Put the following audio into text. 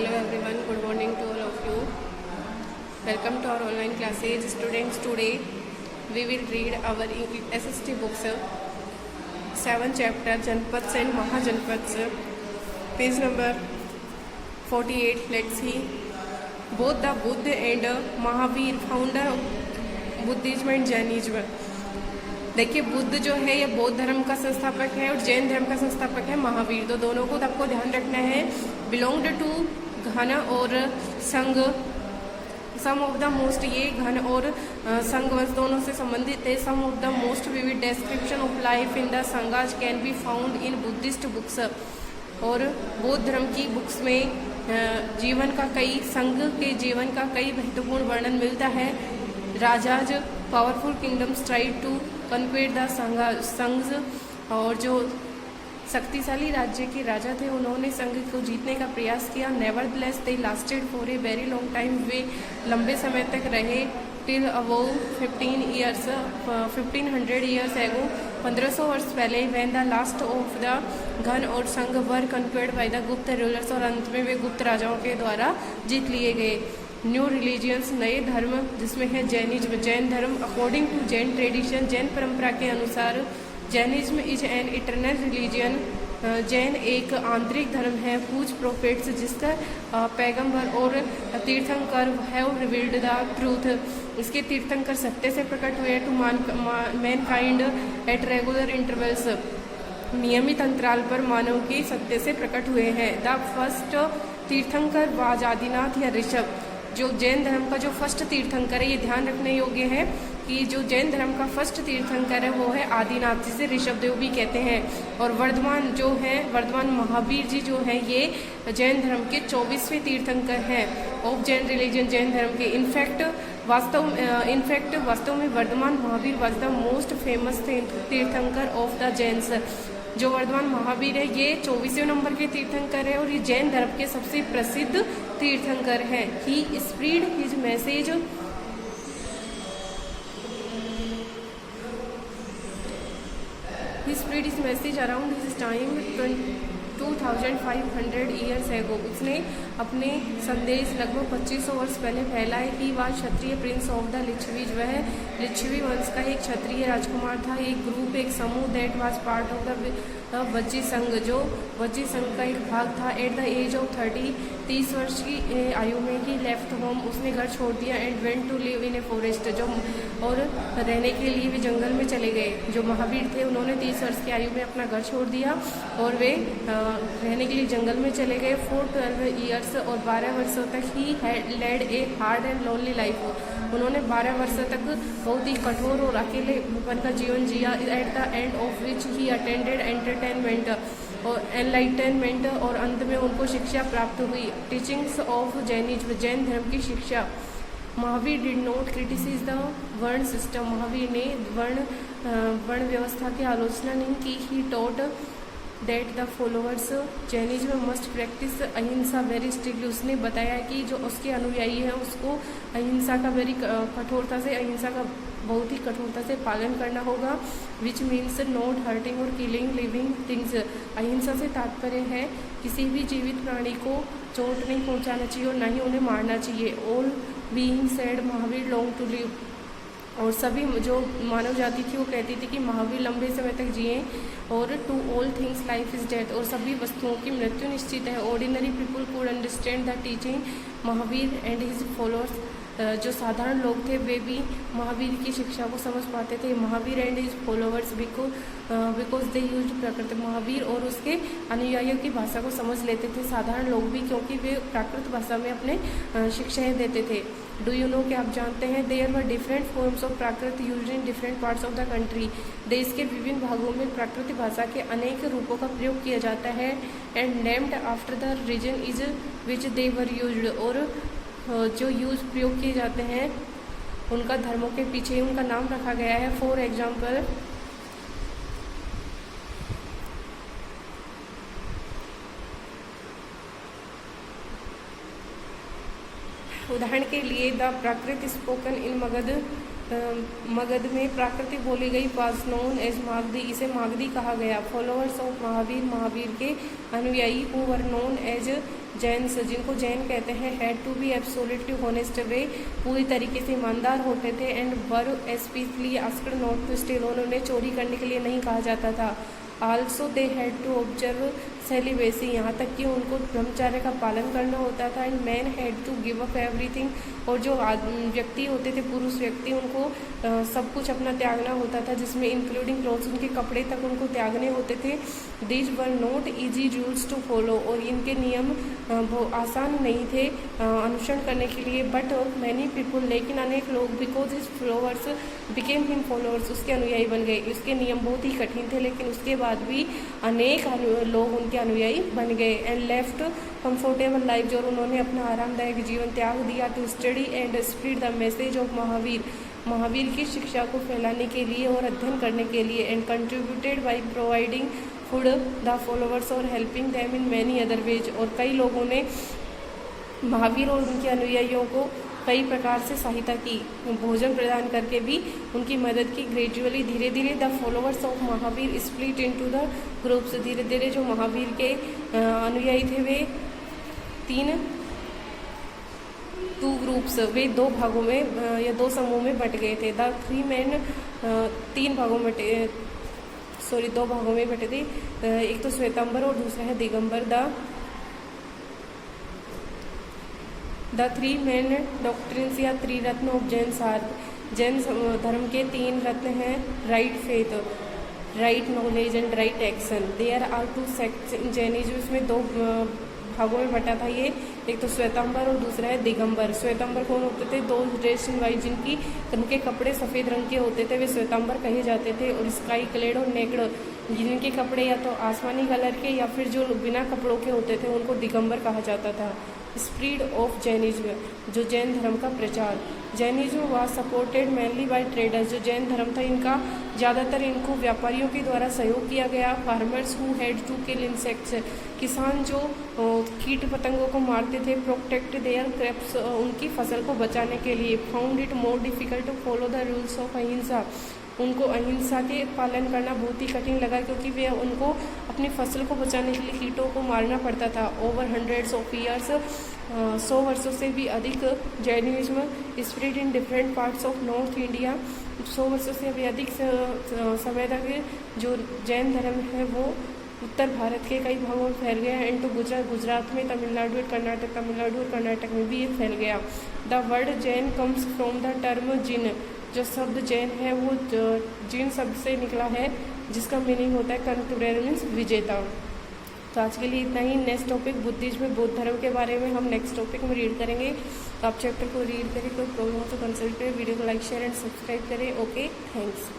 Hello everyone, good morning to all of you. Welcome to our online classes. Students, today we will read our SST books, 7th chapter, Janpads and Mahajanpads, page number 48. Let's see. Both the Buddha and Mahavir, founder of Buddhism and Jainism. देखिए, बुद्ध जो है ये बौद्ध धर्म का संस्थापक है और जैन धर्म का संस्थापक है महावीर। तो दोनों को आपको ध्यान रखना है। बिलोंग्ड टू घन और संघ, सम ऑफ द मोस्ट, ये घन और संघ वंश दोनों से संबंधित है। Some of the most vivid description of life in the sanghas can be found in Buddhist books. और बौद्ध धर्म की बुक्स में जीवन का कई संघ के जीवन का कई महत्वपूर्ण वर्णन मिलता है। Rajas powerful kingdoms try to conquer the sangha, और जो शक्तिशाली राज्य के राजा थे उन्होंने संघ को जीतने का प्रयास किया। Nevertheless they lasted for a very long time, वे लंबे समय तक रहे। टिल अबव 1500 ईयर्स एगो, 1500 वर्ष पहले, when the last of the घन और संघ वर कन्क्वेर्ड बाय द गुप्त रूलर्स, और अंत में वे गुप्त राजाओं के द्वारा जीत लिए गए। न्यू रिलीजियंस, नए धर्म, जिसमें है जैनिज्म, जैन धर्म। According to Jain tradition, Jain परंपरा के अनुसार Jainism is an eternal religion, Jain एक आंतरिक धर्म है। हुज प्रोफेट्स, जिसका पैगंबर और तीर्थंकर हैव रिवील्ड द ट्रूथ, इसके तीर्थंकर सत्य से प्रकट हुए। To mankind at regular intervals, नियमित अंतराल पर मानव के सत्य से प्रकट हुए हैं। द फर्स्ट तीर्थंकर वाज आदिनाथ या ऋषभ, जो जैन धर्म का जो फर्स्ट तीर्थंकर है, ये ध्यान रखने योग्य है कि जो जैन धर्म का फर्स्ट तीर्थंकर है वो है आदिनाथ, जिसे ऋषभदेव भी कहते हैं। और वर्धमान जो है, वर्धमान महावीर जी जो है, ये जैन धर्म के 24वें तीर्थंकर हैं ऑफ जैन रिलीजन, जैन धर्म के। इनफैक्ट वास्तव में Vardhaman Mahavir was the most famous tirthankara of the Jains. जो वर्धमान महावीर है ये 24वें नंबर के तीर्थंकर है और ये जैन धर्म के सबसे प्रसिद्ध तीर्थंकर है। He spread his message, he spread his message around his time 2500 years ago, उसने अपने संदेश लगभग 2500 वर्ष पहले फैलाए। He was Kshatriya prince of the Lichchhavis, वह लिच्छवी वंश का एक क्षत्रिय राजकुमार था। एक ग्रुप, एक समूह, that was part of the Vajji संघ, जो वज्जी संघ का एक भाग था। एट द एज ऑफ 30 वर्ष की आयु में ही लेफ्ट होम, उसने घर छोड़ दिया। And went to live in a forest, जो और रहने के लिए वे जंगल में चले गए। जो महावीर थे उन्होंने 30 वर्ष की आयु में अपना घर छोड़ दिया और वे रहने के लिए जंगल में चले गए। 12 ईयर्स, और 12 वर्षों तक he led a hard and lonely life, उन्होंने 12 वर्षों तक बहुत ही कठोर और अकेलेपन का जीवन जिया। At the end of which he attended entertainment और एनलाइटनमेंट, और अंत में उनको शिक्षा प्राप्त हुई। टीचिंग्स ऑफ जैनिज्म, जैन धर्म की शिक्षा। Mahavir did not criticise the varna system, Mahavir ने वर्ण व्यवस्था की आलोचना नहीं की। He taught that the followers Jainism must practise ahimsa very strictly, उसने बताया कि जो उसके अनुयायी हैं उसको अहिंसा का कठोरता से, अहिंसा का बहुत ही कठोरता से पालन करना होगा। विच मीन्स नॉट हर्टिंग और किलिंग लिविंग थिंग्स, अहिंसा से तात्पर्य है किसी भी जीवित प्राणी को चोट नहीं पहुंचाना चाहिए और न ही उन्हें मारना चाहिए। All being said Mahavir long to live, और सभी जो मानव जाति थी वो कहती थी कि महावीर लंबे समय तक जिए। और to all things life is death, और सभी वस्तुओं की मृत्यु निश्चित है। Ordinary people could understand the teaching Mahavir and his followers, जो साधारण लोग थे वे भी महावीर की शिक्षा को समझ पाते थे। Mahavira and his followers because they used Prakrit, Mahavira और उसके अनुयायियों की भाषा को समझ लेते थे साधारण लोग भी, क्योंकि वे प्राकृत भाषा में अपने शिक्षाएँ देते थे। डू यू नो, कि आप जानते हैं, there were different forms of Prakrit used in different parts of the country, देश के विभिन्न भागों में प्राकृतिक भाषा के अनेक रूपों का प्रयोग किया जाता है। And named after the region is which they were used, और जो प्रयोग किए जाते हैं उनका धर्मों के पीछे ही उनका नाम रखा गया है। फॉर एग्जाम्पल, उदाहरण के लिए the Prakrit spoken in Magadh, Magadh में प्राकृतिक बोली गई वाज नोन एज मागधी, इसे मागधी कहा गया। फॉलोअर्स ऑफ महावीर, महावीर के अनुयायी who were known as Jains, जिनको जैन कहते हैं, had to be absolutely honest, वे पूरी तरीके से ईमानदार होते थे। And were specially asked not to steal, उन्होंने चोरी करने के लिए नहीं कहा जाता था। Also they had to observe celibacy, यहाँ तक कि उनको ब्रह्मचर्य का पालन करना होता था। And man had to give up everything, और जो व्यक्ति होते थे, पुरुष व्यक्ति, उनको सब कुछ अपना त्यागना होता था, जिसमें इंक्लूडिंग क्लोथ्स, उनके कपड़े तक उनको त्यागने होते थे। These were not easy rules to follow, और इनके नियम आसान नहीं थे अनुसरण करने के लिए। बट मैनी पीपुल, लेकिन अनेक लोग, because his followers became him followers, उसके अनुयायी बन गए। उसके नियम बहुत ही कठिन थे, लेकिन उसके बाद भी अनेक लोग उनके अनुयायी बन गए। एंड लेफ्ट कंफर्टेबल लाइफ, जो उन्होंने अपना आरामदायक जीवन त्याग दिया to study and spread the message of Mahavir, Mahavir की शिक्षा को फैलाने के लिए और अध्ययन करने के लिए। And contributed by providing food the followers और helping them in many other ways, और कई लोगों ने महावीर और उनके अनुयायियों को कई प्रकार से सहायता की, भोजन प्रदान करके भी उनकी मदद की। ग्रेजुअली, धीरे धीरे the followers of Mahavir split into the groups, धीरे धीरे जो महावीर के अनुयायी थे वे टू ग्रुप्स, वे दो भागों में या दो समूह में बट गए थे। द थ्री मैन, तीन भागों में दो भागों में बटे थे। एक तो श्वेतांबर और दूसरा है Digambar. The three main doctrines या त्रिरत्न ऑफ जैन आर, जैन धर्म के तीन रत्न हैं, right faith, right knowledge and right action. There are two sects in Jainism, इसमें दो भागों में बटा था ये, एक तो श्वेतांबर और दूसरा है दिगंबर। श्वेतांबर कौन होते थे? दो ड्रेस इन वाइट, जिनके कपड़े सफ़ेद रंग के होते थे, वे श्वेतांबर कहे जाते थे। और स्काई क्लेड और नेकड़, जिनके कपड़े या तो आसमानी कलर के या फिर जो बिना कपड़ों के होते थे, उनको दिगंबर कहा जाता था। स्प्रीड ऑफ जैनिज्म, जो जैन धर्म का प्रचार। Jainism was supported mainly by traders, जो जैन धर्म था इनका ज़्यादातर इनको व्यापारियों के द्वारा सहयोग किया गया। Farmers who had to kill insects, किसान जो कीट पतंगों को मारते थे। प्रोटेक्ट देयर क्रॉप्स, उनकी फसल को बचाने के लिए। Found it more difficult to follow the rules of ahimsa, उनको अहिंसा के पालन करना बहुत ही कठिन लगा, क्योंकि वे उनको अपनी फसल को बचाने के लिए कीटों को मारना पड़ता था। ओवर हंड्रेड्स ऑफ ईयर्स, 100 वर्षों से भी अधिक Jainism spread in different parts of north India, 100 वर्षों से भी अधिक समय तक जो जैन धर्म है वो उत्तर भारत के कई भागों में फैल गया। एंड तो गुजरात में, तमिलनाडु और कर्नाटक में भी ये फैल गया। The word Jain comes from the term Jina, जो शब्द जैन है वो जिन शब्द से निकला है, जिसका मीनिंग होता है कंक्रूरर, मीन्स विजेता। तो आज के लिए इतना ही। नेक्स्ट टॉपिक बुद्धिज्म में बौद्ध धर्म के बारे में हम नेक्स्ट टॉपिक में रीड करेंगे। तो आप चैप्टर को रीड करें, कोई प्रॉब्लम हो तो कंसल्ट करें। वीडियो को लाइक शेयर एंड सब्सक्राइब करें। Okay, thanks.